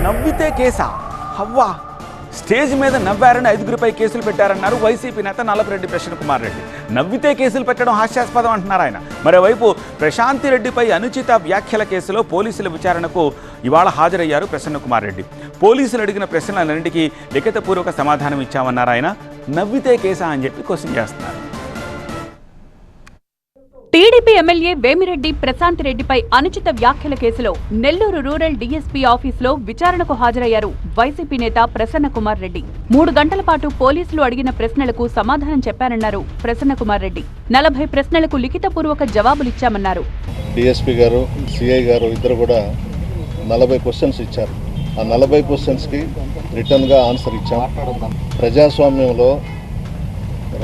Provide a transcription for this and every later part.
నవ్వితే కేసా? హవ్వా! స్టేజ్ మీద నవ్వారని 5గురిపై కేసులు పెట్టారన్నారు వైసీపీ నేత నల్లపురెడ్డి ప్రసన్న కుమార్ రెడ్డి. నవ్వితే కేసులు పెట్టడం హాస్యాస్పదం అంటున్నారు ఆయన. మరోవైపు ప్రశాంతి రెడ్డిపై అనుచిత వ్యాఖ్యల కేసులో పోలీసుల విచారణకు ఇవాళ హాజరయ్యారు ప్రసన్న కుమార్ రెడ్డి. పోలీసులు అడిగిన ప్రశ్నలన్నింటికీ లిఖితపూర్వక సమాధానం ఇచ్చామన్నారు ఆయన. నవ్వితే కేసా అని చెప్పి క్వశ్చన్ చేస్తున్నారు. టీడీపీ ఎమ్మెల్యే వేమిరెడ్డి ప్రశాంత్ రెడ్డిపై అనుచిత వ్యాఖ్యల కేసులో నెల్లూరు రూరల్ డీఎస్పీ ఆఫీసులో విచారణకు హాజరయ్యారు వైసీపీ నేత ప్రసన్న కుమార్ రెడ్డి. 3 గంటల పాటు పోలీసులు అడిగిన ప్రశ్నలకు సమాధానం చెప్పారన్నారు ప్రసన్న కుమార్ రెడ్డి. 40 ప్రశ్నలకు లిఖితపూర్వక జవాబులిచ్చామన్నారు. డీఎస్పీ గారు, సిఐ గారు ఇద్దరు కూడా 40 క్వశ్చన్స్ ఇచ్చారు. ఆ 40 క్వశ్చన్స్కి రిటర్న్గా ఆన్సర్ ఇచ్చాం. ప్రజాస్వామ్యంలో,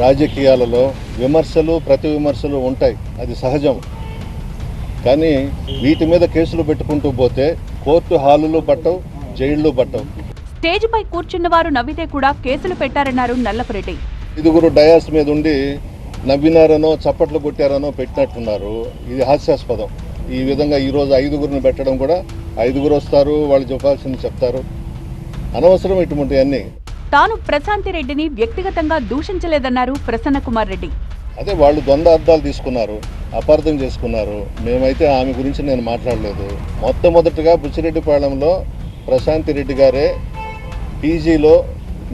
రాజకీయాలలో విమర్శలు, ప్రతి విమర్శలు ఉంటాయి, అది సహజం. కానీ వీటి మీద కేసులు పెట్టుకుంటూ పోతే కోర్టు హాలులు పట్టవు, జైళ్లు పట్టవు. స్టేజ్పై కూర్చున్న వారు నవ్వితే కూడా కేసులు పెట్టారన్నారు నల్లపురెడ్డి. 5గురు డయాస్ మీద ఉండి నవ్వినారనో చప్పట్లు కొట్టారనో పెట్టినట్టున్నారు. ఇది హాస్యాస్పదం. ఈ విధంగా ఈరోజు 5గురిని పెట్టడం కూడా 5గురు వస్తారు, వాళ్ళు చెప్పాల్సింది చెప్తారు. అనవసరం ఇటువంటివన్నీ. తాను ప్రశాంతి రెడ్డిని వ్యక్తిగతంగా దూషించలేదన్నారు ప్రసన్న కుమార్ రెడ్డి. అదే వాళ్ళు ద్వంద్వ అర్థాలు తీసుకున్నారు, అపార్థం చేసుకున్నారు. మేమైతే ఆమె గురించి నేను మాట్లాడలేదు. మొట్టమొదటిగా బుచ్చిరెడ్డిపాళెంలో ప్రశాంతి రెడ్డి గారే పీజీలో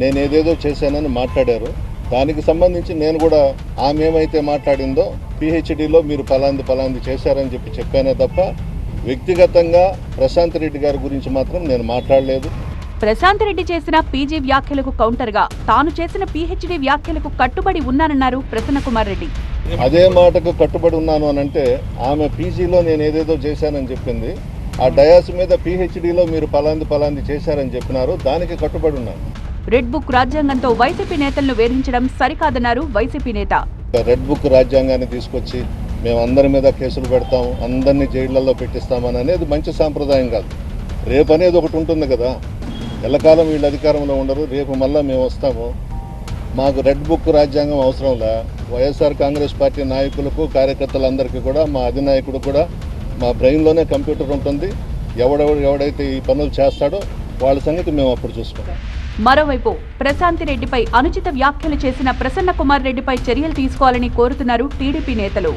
నేను ఏదేదో చేశానని మాట్లాడారు. దానికి సంబంధించి నేను కూడా ఆమె ఏమైతే మాట్లాడిందో పిహెచ్డిలో మీరు పలాంది చేశారని చెప్పానే తప్ప వ్యక్తిగతంగా ప్రశాంతి రెడ్డి గారి గురించి మాత్రం నేను మాట్లాడలేదు. ప్రశాంత్ రెడ్డి చేసిన పీజీ వ్యాఖ్యలకు కౌంటర్గా తాను చేసిన పీహెచ్డీ వ్యాఖ్యలకు కట్టుబడి ఉన్నానన్నారు ప్రసన్న కుమార్ రెడ్డి. అదే మాటకు కట్టుబడి ఉన్నాను అనంటే ఆమె పీజీలో నేను ఏదేదో చేశానని చెప్పింది. ఆ డయాస్ మీద పీహెచ్డీలో మీరు పలాంది చేశారని చెప్పినారు, దానికి కట్టుబడి ఉన్నాను. రెడ్ బుక్ రాజ్యాంగంతో వైసీపీ నేతలను వేధించడం సరికాదన్నారు వైసీపీ నేత. రెడ్ బుక్ రాజ్యాంగాన్ని తీసుకొచ్చి మేము అందరి మీద కేసులు పెడతాం, అందరినీ జైళ్లలో పెట్టిస్తామని అనేది మంచి సాంప్రదాయం కాదు. రేపు అనేది ఒకటి ఉంటుంది కదా, ఎల్లకాలం వీళ్ళు అధికారంలో ఉండరు. రేపు మళ్ళీ మేము వస్తాము. మాకు రెడ్ బుక్ రాజ్యాంగం అవసరంలా. వైఎస్ఆర్ కాంగ్రెస్ పార్టీ నాయకులకు, కార్యకర్తలందరికీ కూడా, మా అధినాయకుడు కూడా మా బ్రెయిన్లోనే కంప్యూటర్ ఉంటుంది. ఎవడైతే ఈ పనులు చేస్తాడో వాళ్ళ సంగతి మేము అప్పుడు చూసుకుంటాం. మరోవైపు ప్రశాంతి రెడ్డిపై అనుచిత వ్యాఖ్యలు చేసిన ప్రసన్న కుమార్ రెడ్డిపై చర్యలు తీసుకోవాలని కోరుతున్నారు టీడీపీ నేతలు.